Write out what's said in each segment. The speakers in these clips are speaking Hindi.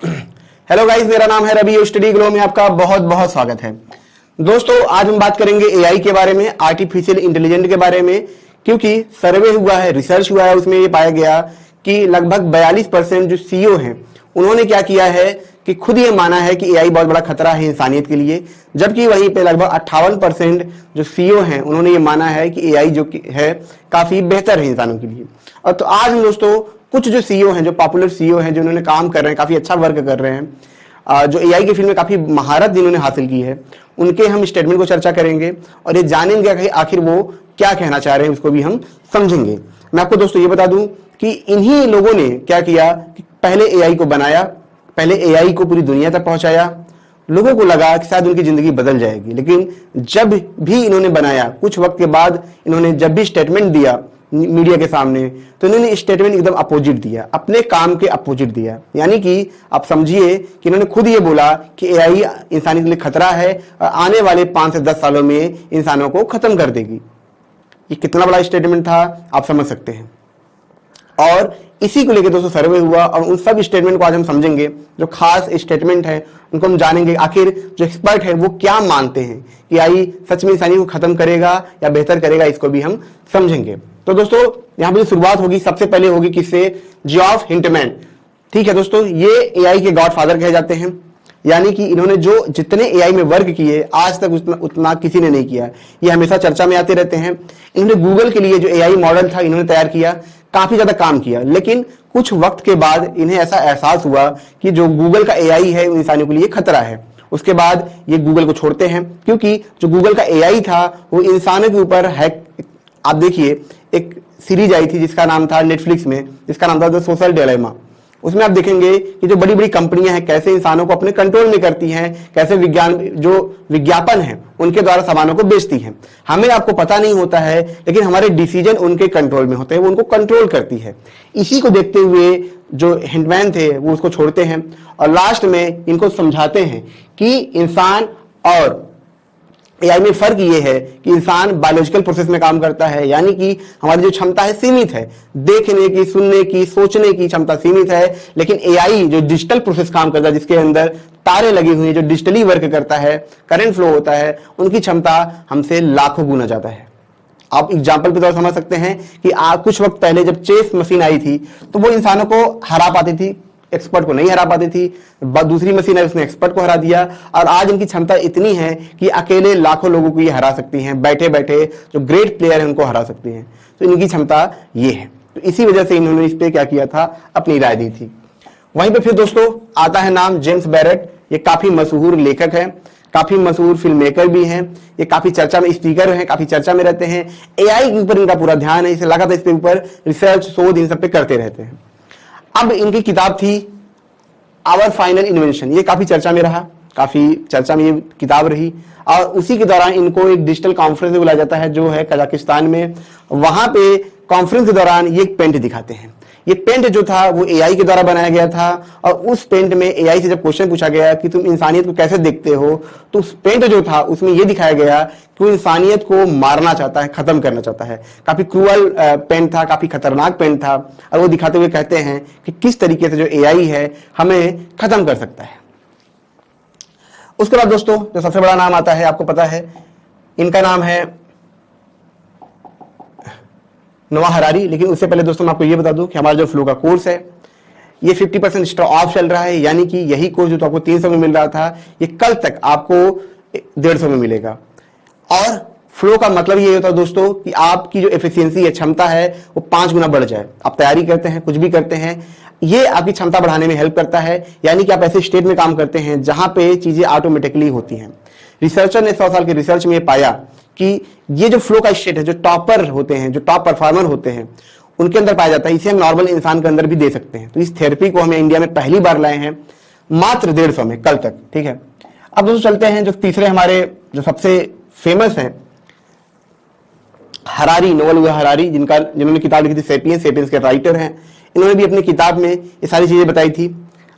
हेलो गाइस, मेरा नाम है रवि और स्टडी ग्लो में आपका बहुत बहुत स्वागत है। दोस्तों, आज हम बात करेंगे एआई के बारे में, आर्टिफिशियल इंटेलिजेंस के बारे में, क्योंकि सर्वे हुआ है, रिसर्च हुआ है, उसमें ये पाया गया कि लगभग 42% जो सीईओ हैं उन्होंने क्या किया है कि खुद ये माना है कि एआई बहुत बड़ा खतरा है इंसानियत के लिए, जबकि वहीं पे लगभग 58% जो सीईओ हैं उन्होंने ये माना है कि एआई जो है काफी बेहतर है इंसानों के लिए। और तो आज हम दोस्तों कुछ जो सीईओ हैं, जो पॉपुलर सीईओ हैं, जो उन्होंने काम कर रहे हैं, काफी अच्छा वर्क कर रहे हैं, जो एआई की फील्ड में काफी महारत जिन्होंने हासिल की है, उनके हम स्टेटमेंट को चर्चा करेंगे और ये जानेंगे कि आखिर वो क्या कहना चाह रहे हैं, उसको भी हम समझेंगे। मैं आपको दोस्तों ये बता दूं कि इन्हीं लोगों ने क्या किया कि पहले एआई को बनाया, पहले एआई को पूरी दुनिया तक पहुंचाया। लोगों को लगा कि शायद उनकी जिंदगी बदल जाएगी, लेकिन जब भी इन्होंने बनाया, कुछ वक्त के बाद इन्होंने जब भी स्टेटमेंट दिया मीडिया के सामने, तो इन्होंने स्टेटमेंट एकदम अपोजिट दिया, अपने काम के अपोजिट दिया। यानी कि आप समझिए कि इन्होंने खुद ये बोला कि एआई इंसानी के लिए खतरा है और आने वाले 5 से 10 सालों में इंसानों को खत्म कर देगी। ये कितना बड़ा स्टेटमेंट था आप समझ सकते हैं। और इसी को लेकर दोस्तों सर्वे हुआ और उन सब स्टेटमेंट को आज हम समझेंगे। जो खास स्टेटमेंट है उनको हम जानेंगे, आखिर जो एक्सपर्ट है वो क्या मानते हैं कि एआई सच में इंसानी को खत्म करेगा या बेहतर करेगा, इसको भी हम समझेंगे। तो दोस्तों यहां पर शुरुआत होगी, सबसे पहले होगी किससे? जियोफ हिंटमैन। ठीक है दोस्तों, ये एआई के गॉडफादर कहे जाते हैं, यानी कि इन्होंने जो जितने एआई में वर्क किए आज तक उतना किसी ने नहीं किया। ये हमेशा चर्चा में आते रहते हैं। इन्होंने गूगल के लिए जो एआई मॉडल था इन्होंने तैयार किया, काफी ज्यादा काम किया, लेकिन कुछ वक्त के बाद इन्हें ऐसा एहसास हुआ कि जो गूगल का एआई है वो इंसानियों के लिए खतरा है। उसके बाद ये गूगल को छोड़ते हैं, क्योंकि जो गूगल का एआई था वो इंसानों के ऊपर हैक। आप देखिए, एक सीरीज आई थी जिसका नाम था नेटफ्लिक्स में, जिसका नाम था द सोशल डिलेमा। उसमें आप देखेंगे कि जो बड़ी बड़ी कंपनियां हैं कैसे इंसानों को अपने कंट्रोल में करती हैं, कैसे जो विज्ञापन है उनके द्वारा सामानों को बेचती हैं। हमें आपको पता नहीं होता है, लेकिन हमारे डिसीजन उनके कंट्रोल में होते हैं, वो उनको कंट्रोल करती है। इसी को देखते हुए जो हिंटमैन थे वो उसको छोड़ते हैं और लास्ट में इनको समझाते हैं कि इंसान और एआई में फर्क ये है कि इंसान बायोलॉजिकल प्रोसेस में काम करता है, यानी कि हमारी जो क्षमता है सीमित है, देखने की, सुनने की, सोचने की क्षमता सीमित है। लेकिन एआई जो डिजिटल प्रोसेस काम करता है, जिसके अंदर तारे लगी हुई है, जो डिजिटली वर्क करता है, करंट फ्लो होता है, उनकी क्षमता हमसे लाखों गुना ज्यादा है। आप एग्जाम्पल के तौर समझ सकते हैं कि कुछ वक्त पहले जब चेस मशीन आई थी तो वो इंसानों को हरा पाती थी, एक्सपर्ट को नहीं हरा पाती थी। दूसरी मशीन है, उसने एक्सपर्ट को हरा दिया और आज इनकी क्षमता इतनी है कि अकेले लाखों लोगों को ये हरा सकती हैं, बैठे बैठे जो ग्रेट प्लेयर है उनको हरा सकती हैं। तो इनकी क्षमता ये है, तो इसी वजह से इन्होंने इस पे क्या किया था, अपनी राय दी थी। वहीं पे फिर दोस्तों आता है नाम जेम्स बैरेट। ये काफी मशहूर लेखक है, काफी मशहूर फिल्म मेकर भी हैं, ये काफी चर्चा में स्पीकर हैं, काफी चर्चा में रहते हैं। एआई के ऊपर इनका पूरा ध्यान है, इसे लगातार इसके ऊपर रिसर्च, शोध इन सब पे करते रहते हैं। अब इनकी किताब थी आवर फाइनल इन्वेंशन, ये काफी चर्चा में रहा, काफी चर्चा में ये किताब रही। और उसी के दौरान इनको एक डिजिटल कॉन्फ्रेंस में बुलाया जाता है जो है कजाकिस्तान में। वहां पे कॉन्फ्रेंस के दौरान ये एक पेंट दिखाते हैं। ये पेंट जो था वो एआई के द्वारा बनाया गया था और उस पेंट में एआई से जब क्वेश्चन पूछा गया कि तुम इंसानियत को कैसे देखते हो, तो उस पेंट जो था उसमें ये दिखाया गया कि वो इंसानियत को मारना चाहता है, खत्म करना चाहता है। काफी क्रूअल पेंट था, काफी खतरनाक पेंट था और वो दिखाते हुए कहते हैं कि किस तरीके से जो एआई है हमें खत्म कर सकता है। उसके बाद दोस्तों जो सबसे बड़ा नाम आता है, आपको पता है, इनका नाम है नोआ हरारी। लेकिन उससे पहले दोस्तों मैं आपको ये बता दूं कि हमारा जो फ्लो का कोर्स है ये 50% स्टॉक ऑफ चल रहा है, यानी कि यही कोर्स जो तो आपको 300 में मिल रहा था ये कल तक आपको 150 में मिलेगा। और फ्लो का मतलब ये होता है दोस्तों कि आपकी जो एफिशिएंसी है, क्षमता है, वो 5 गुना बढ़ जाए। आप तैयारी करते हैं, कुछ भी करते हैं, ये आपकी क्षमता बढ़ाने में हेल्प करता है। यानी कि आप ऐसे स्टेट में काम करते हैं जहां पे चीजें ऑटोमेटिकली होती हैं। रिसर्चर ने 100 साल के रिसर्च में पाया कि ये जो फ्लो का स्टेट है, जो टॉपर होते हैं, जो टॉप परफॉर्मर होते हैं, उनके अंदर पाया जाता है। इसे हम नॉर्मल इंसान के अंदर भी दे सकते हैं। तो इस थेरेपी को हमें इंडिया में पहली बार लाए हैं, मात्र 150 में, कल तक। ठीक है, अब दोस्तों चलते हैं जो तीसरे हमारे जो सबसे फेमस हैं, हरारी, नोबल हरारी, जिन्होंने किताब लिखी थी सेपियंस, सेपियंस के राइटर हैं। इन्होंने भी अपनी किताब में ये सारी चीजें बताई थी।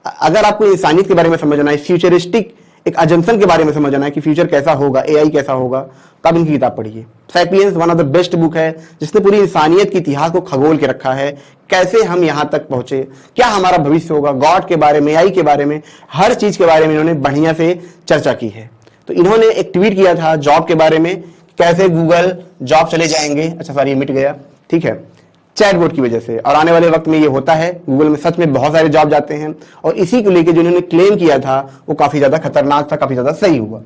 अगर आपको इंसानियत के बारे में समझना है, फ्यूचरिस्टिक एक अजम्पशन के बारे में समझना है कि फ्यूचर कैसा होगा, एआई कैसा होगा, तब इनकी किताब पढ़िए। Sapiens one of the best book है जिसने पूरी इंसानियत के इतिहास को खगोल के रखा है, कैसे हम यहां तक पहुंचे, क्या हमारा भविष्य होगा, गॉड के बारे में, एआई के बारे में, हर चीज के बारे में इन्होंने बढ़िया से चर्चा की है। तो इन्होंने एक ट्वीट किया था जॉब के बारे में, कैसे गूगल जॉब चले जाएंगे, अच्छा सॉरी मिट गया, ठीक है, चैटबॉट की वजह से, और आने वाले वक्त में ये होता है, गूगल में सच में बहुत सारे जॉब जाते हैं, और इसी को लेकर जो इन्होंने क्लेम किया था वो काफी ज्यादा खतरनाक था, काफी ज्यादा सही हुआ।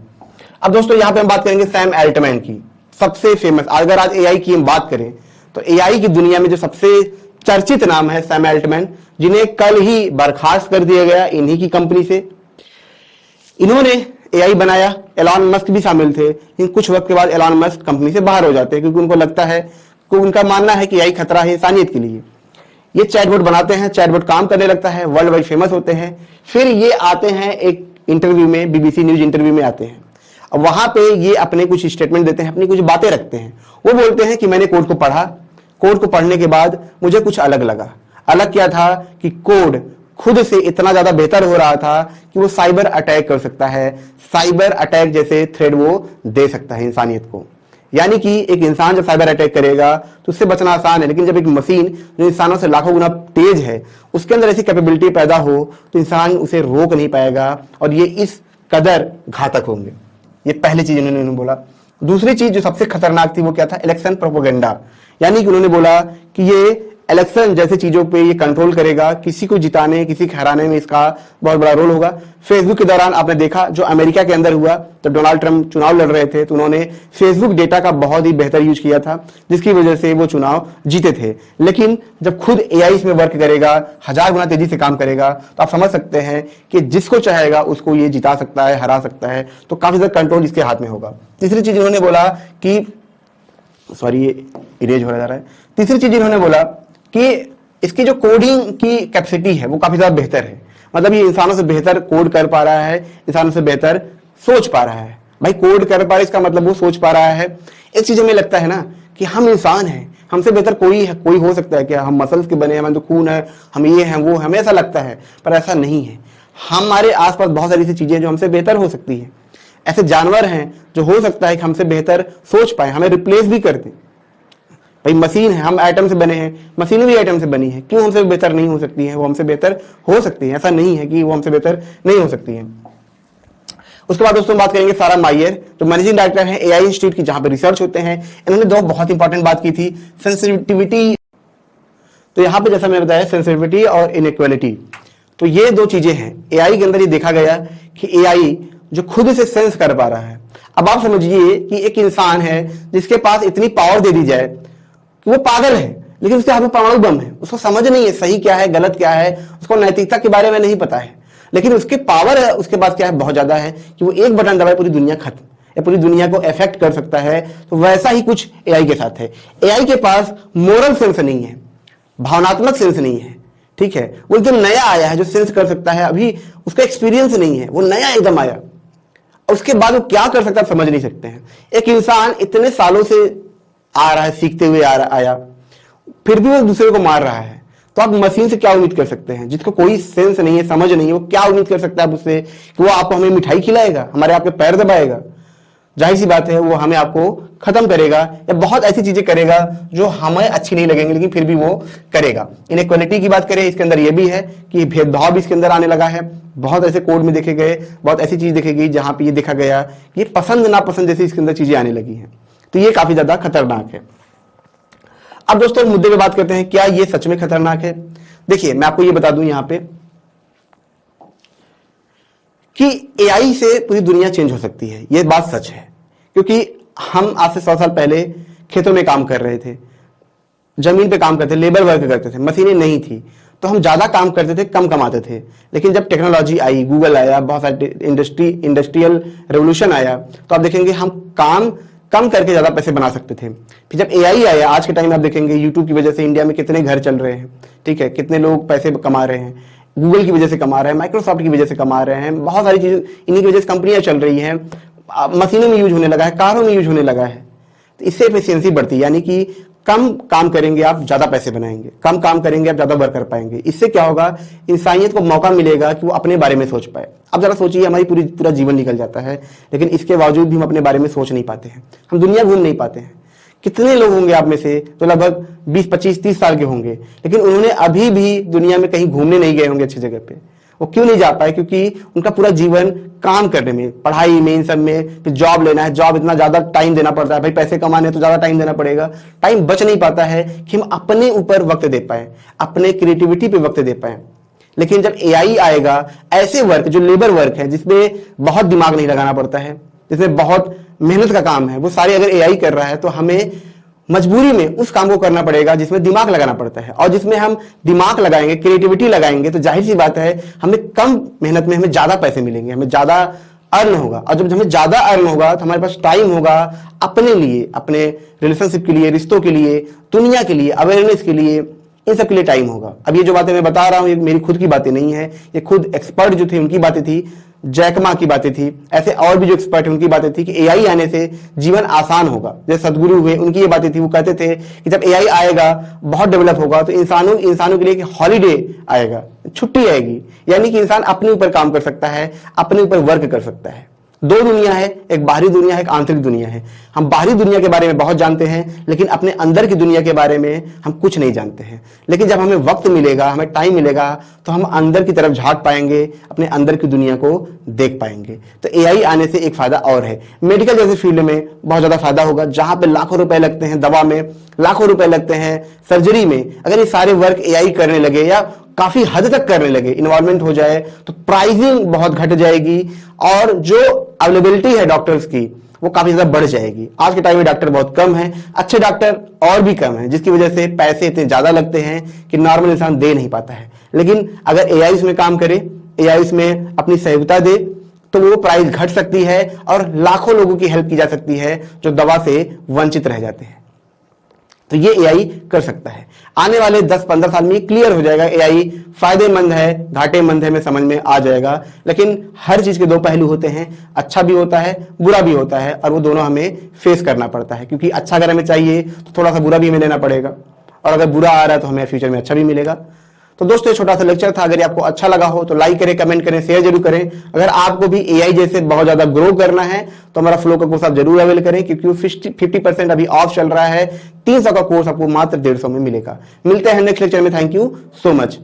अब दोस्तों यहां पे हम बात करेंगे सैम अल्टमैन की, सबसे फेमस, अगर आज एआई की हम बात करें तो एआई की दुनिया में जो सबसे चर्चित नाम है सैम अल्टमैन, जिन्हें कल ही बर्खास्त कर दिया गया इन्हीं की कंपनी से। इन्होंने एआई बनाया, एलॉन मस्क भी शामिल थे, लेकिन कुछ वक्त के बाद एलॉन मस्क कंपनी से बाहर हो जाते हैं क्योंकि उनको लगता है, उनका मानना है कि एआई खतरा है इंसानियत के लिए। ये चैटबॉट बनाते हैं, चैटबॉट काम करने लगता है, वर्ल्ड वाइड फेमस होते हैं, फिर ये आते हैं एक इंटरव्यू में, बीबीसी न्यूज इंटरव्यू में आते हैं। अब वहां पे ये अपने कुछ स्टेटमेंट देते हैं, अपनी कुछ बातें रखते हैं। वो बोलते हैं कि मैंने कोड को पढ़ा, कोड को पढ़ने के बाद मुझे कुछ अलग लगा। अलग क्या था कि कोड खुद से इतना ज्यादा बेहतर हो रहा था कि वो साइबर अटैक कर सकता है, साइबर अटैक जैसे थ्रेड वो दे सकता है इंसानियत को। यानी कि एक इंसान जब साइबर अटैक करेगा तो उससे बचना आसान है, लेकिन जब एक मशीन जो इंसानों से लाखों गुना तेज है उसके अंदर ऐसी कैपेबिलिटी पैदा हो तो इंसान उसे रोक नहीं पाएगा, और ये इस कदर घातक होंगे। ये पहली चीज उन्होंने बोला। दूसरी चीज जो सबसे खतरनाक थी वो क्या था, इलेक्शन प्रोपेगेंडा। यानी कि उन्होंने बोला कि ये इलेक्शन जैसे चीजों पे ये कंट्रोल करेगा, किसी को जिताने किसी को हराने में इसका बहुत बड़ा रोल होगा। फेसबुक के दौरान आपने देखा जो अमेरिका के अंदर हुआ, तो डोनाल्ड ट्रंप चुनाव लड़ रहे थे तो उन्होंने फेसबुक डेटा का बहुत ही बेहतर यूज किया था, जिसकी वजह से वो चुनाव जीते थे। लेकिन जब खुद एआई इसमें वर्क करेगा, 1000 गुना तेजी से काम करेगा, तो आप समझ सकते हैं कि जिसको चाहेगा उसको ये जिता सकता है, हरा सकता है, तो काफी ज्यादा कंट्रोल इसके हाथ में होगा। तीसरी चीज इन्होंने बोला कि, सॉरी ये इरेज हो जा रहा है, तीसरी चीज इन्होंने बोला कि इसकी जो कोडिंग की कैपेसिटी है वो काफी ज्यादा बेहतर है। मतलब ये इंसानों से बेहतर कोड कर पा रहा है, इंसानों से बेहतर सोच पा रहा है। भाई कोड कर पा रहा है इसका मतलब वो सोच पा रहा है। एक चीज हमें लगता है ना कि हम इंसान हैं, हमसे बेहतर कोई हो सकता है क्या, हम मसल्स के बने हैं, हमारे तो खून है, हम ये हैं वो, हमें ऐसा लगता है, पर ऐसा नहीं है। हमारे आसपास बहुत सारी ऐसी चीजें जो हमसे बेहतर हो सकती है। ऐसे जानवर हैं जो हो सकता है कि हमसे बेहतर सोच पाए, हमें रिप्लेस भी कर दें। भाई मशीन है, हम एटम से बने हैं, मशीनें भी एटम से बनी है, क्यों हमसे बेहतर नहीं हो सकती है? वो हमसे बेहतर हो सकती है, ऐसा नहीं है कि वो हमसे बेहतर नहीं हो सकती है। उसके बाद दोस्तों बात करेंगे सारा मायर, जो मैनेजिंग डायरेक्टर है एआई इंस्टीट्यूट की, जहां पे रिसर्च होते हैं। इन्होंने दो बहुत इंपॉर्टेंट बात की थी, सेंसिटिविटी। तो यहां पे जैसा मैंने बताया सेंसिटिविटी और इनइक्वालिटी, तो ये दो चीजें हैं एआई के अंदर। ये देखा गया कि एआई जो खुद से सेंस कर पा रहा है। अब आप समझिए कि एक इंसान है जिसके पास इतनी पावर दे दी जाए कि वो पागल है, लेकिन उसके हाथ में परमाणु बम है, उसको समझ नहीं है सही क्या है गलत क्या है, उसको नैतिकता के बारे में नहीं पता है, लेकिन उसके पावर है, उसके पास क्या है, बहुत ज्यादा है कि वो एक बटन दबाए पूरी दुनिया खत्म, या पूरी दुनिया को इफेक्ट कर सकता है। तो वैसा ही कुछ एआई के साथ है। एआई के पास मोरल सेंस नहीं है, भावनात्मक सेंस नहीं है, ठीक है। वो एकदम नया आया है जो सेंस कर सकता है, अभी उसका एक्सपीरियंस नहीं है, वो नया एकदम आया, उसके बाद वो क्या कर सकता है समझ नहीं सकते हैं। एक इंसान इतने सालों से आ रहा है, सीखते हुए आया, फिर भी वो दूसरे को मार रहा है, तो आप मशीन से क्या उम्मीद कर सकते हैं? जिसको कोई सेंस नहीं है, समझ नहीं है, वो क्या उम्मीद कर सकता है आप उससे कि वो आपको हमें मिठाई खिलाएगा, हमारे आपके पैर दबाएगा? जाहिर सी बात है वो हमें आपको खत्म करेगा, या बहुत ऐसी चीजें करेगा जो हमें अच्छी नहीं लगेंगी, लेकिन फिर भी वो करेगा। इनइक्वालिटी की बात करें, इसके अंदर ये भी है कि भेदभाव भी इसके अंदर आने लगा है। बहुत ऐसे कोड में देखे गए, बहुत ऐसी चीज देखे गई जहां पे ये देखा गया ये पसंद नापसंद जैसी इसके अंदर चीजें आने लगी हैं, तो ये काफी ज्यादा खतरनाक है। अब दोस्तों मुद्दे पे बात करते हैं, क्या ये सच में खतरनाक है? देखिए मैं आपको ये बता दूं यहां पे कि एआई से पूरी दुनिया चेंज हो सकती है, ये बात सच है। क्योंकि हम आज से 100 साल पहले खेतों में काम कर रहे थे, जमीन पे काम करते थे, लेबर वर्क करते थे, मशीनें नहीं थी, तो हम ज्यादा काम करते थे, कम कमाते थे। लेकिन जब टेक्नोलॉजी आई, गूगल आया, बहुत सारे इंडस्ट्रियल रेवोल्यूशन आया, तो आप देखेंगे हम काम कम करके ज्यादा पैसे बना सकते थे। फिर जब एआई आया, आज के टाइम में आप देखेंगे यूट्यूब की वजह से इंडिया में कितने घर चल रहे हैं, ठीक है, कितने लोग पैसे कमा रहे हैं, गूगल की वजह से कमा रहे हैं, माइक्रोसॉफ्ट की वजह से कमा रहे हैं, बहुत सारी चीजें इन्हीं की वजह से कंपनियां चल रही हैं, मशीनों में यूज होने लगा है, कारों में यूज होने लगा है। तो इससे एफिशिएंसी बढ़ती है, यानी कि कम काम करेंगे आप ज्यादा पैसे बनाएंगे, कम काम करेंगे आप ज्यादा वर्क कर पाएंगे। इससे क्या होगा, इंसानियत को मौका मिलेगा कि वो अपने बारे में सोच पाए। अब जरा सोचिए, हमारी पूरा जीवन निकल जाता है, लेकिन इसके बावजूद भी हम अपने बारे में सोच नहीं पाते हैं, हम दुनिया घूम नहीं पाते हैं। कितने लोग होंगे आप में से जो लगभग 20, 25, 30 साल के होंगे, लेकिन उन्होंने अभी भी दुनिया में कहीं घूमने नहीं गए होंगे अच्छी जगह पे। वो क्यों नहीं जा पाए? क्योंकि उनका पूरा जीवन काम करने में, पढ़ाई में, इन सब में, फिर जॉब लेना है, जॉब इतना ज्यादा टाइम देना पड़ता है, भाई पैसे कमाने तो ज्यादा टाइम देना पड़ेगा, टाइम बच नहीं पाता है कि हम अपने ऊपर वक्त दे पाए, अपने क्रिएटिविटी पे वक्त दे पाए। लेकिन जब एआई आएगा, ऐसे वर्क जो लेबर वर्क है, जिसमें बहुत दिमाग नहीं लगाना पड़ता है, जिसमें बहुत मेहनत का काम है, वो सारे अगर एआई कर रहा है तो हमें मजबूरी में उस काम को करना पड़ेगा जिसमें दिमाग लगाना पड़ता है। और जिसमें हम दिमाग लगाएंगे, क्रिएटिविटी लगाएंगे, तो जाहिर सी बात है हमें कम मेहनत में हमें ज्यादा पैसे मिलेंगे, हमें ज्यादा अर्न होगा। और जब हमें ज्यादा अर्न होगा तो हमारे पास टाइम होगा अपने लिए, अपने रिलेशनशिप के लिए, रिश्तों के लिए, दुनिया के लिए, अवेयरनेस के लिए, इन सब के लिए टाइम होगा। अब ये जो बातें मैं बता रहा हूं, ये मेरी खुद की बातें नहीं है, ये खुद एक्सपर्ट जो थे उनकी बातें थी, जैकमा की बातें थी, ऐसे और भी जो एक्सपर्ट हैं उनकी बातें थी कि एआई आने से जीवन आसान होगा। जैसे सदगुरु हुए, उनकी ये बातें थी, वो कहते थे कि जब एआई आएगा, बहुत डेवलप होगा, तो इंसानों के लिए एक हॉलीडे आएगा, छुट्टी आएगी, यानी कि इंसान अपने ऊपर काम कर सकता है, अपने ऊपर वर्क कर सकता है। दो दुनिया है, एक बाहरी दुनिया है, एक आंतरिक दुनिया है। हम बाहरी दुनिया के बारे में बहुत जानते हैं, लेकिन अपने अंदर की दुनिया के बारे में हम कुछ नहीं जानते हैं। लेकिन जब हमें वक्त मिलेगा, हमें टाइम मिलेगा, तो हम अंदर की तरफ झांक पाएंगे, अपने अंदर की दुनिया को देख पाएंगे। तो एआई आने से एक फायदा और है, मेडिकल जैसे फील्ड में बहुत ज्यादा फायदा होगा, जहां पे लाखों रुपए लगते हैं, दवा में लाखों रुपए लगते हैं, सर्जरी में, अगर ये सारे वर्क एआई करने लगे या काफी हद तक करने लगे, इन्वॉल्वमेंट हो जाए, तो प्राइसिंग बहुत घट जाएगी और जो अवेलेबिलिटी है डॉक्टर्स की वो काफी ज्यादा बढ़ जाएगी। आज के टाइम में डॉक्टर बहुत कम है, अच्छे डॉक्टर और भी कम है, जिसकी वजह से पैसे इतने ज्यादा लगते हैं कि नॉर्मल इंसान दे नहीं पाता है। लेकिन अगर एआई इसमें काम करे, एआई इसमें अपनी सहयोगिता दे, तो वो प्राइस घट सकती है और लाखों लोगों की हेल्प की जा सकती है जो दवा से वंचित रह जाते हैं। तो ये एआई कर सकता है। आने वाले 10-15 साल में क्लियर हो जाएगा एआई फायदेमंद है, घाटेमंद है, में समझ में आ जाएगा। लेकिन हर चीज के दो पहलू होते हैं, अच्छा भी होता है, बुरा भी होता है, और वो दोनों हमें फेस करना पड़ता है। क्योंकि अच्छा अगर हमें चाहिए तो थोड़ा सा बुरा भी हमें लेना पड़ेगा, और अगर बुरा आ रहा है तो हमें फ्यूचर में अच्छा भी मिलेगा। तो दोस्तों ये छोटा सा लेक्चर था, अगर आपको अच्छा लगा हो तो लाइक करें, कमेंट करें, शेयर जरूर करें। अगर आपको भी एआई जैसे बहुत ज्यादा ग्रो करना है तो हमारा फ्लो का कोर्स आप जरूर अवेल करें, क्योंकि 50% अभी ऑफ चल रहा है। 300 का कोर्स आपको मात्र 150 में मिलेगा। मिलते हैं नेक्स्ट लेक्चर में। Thank you so much.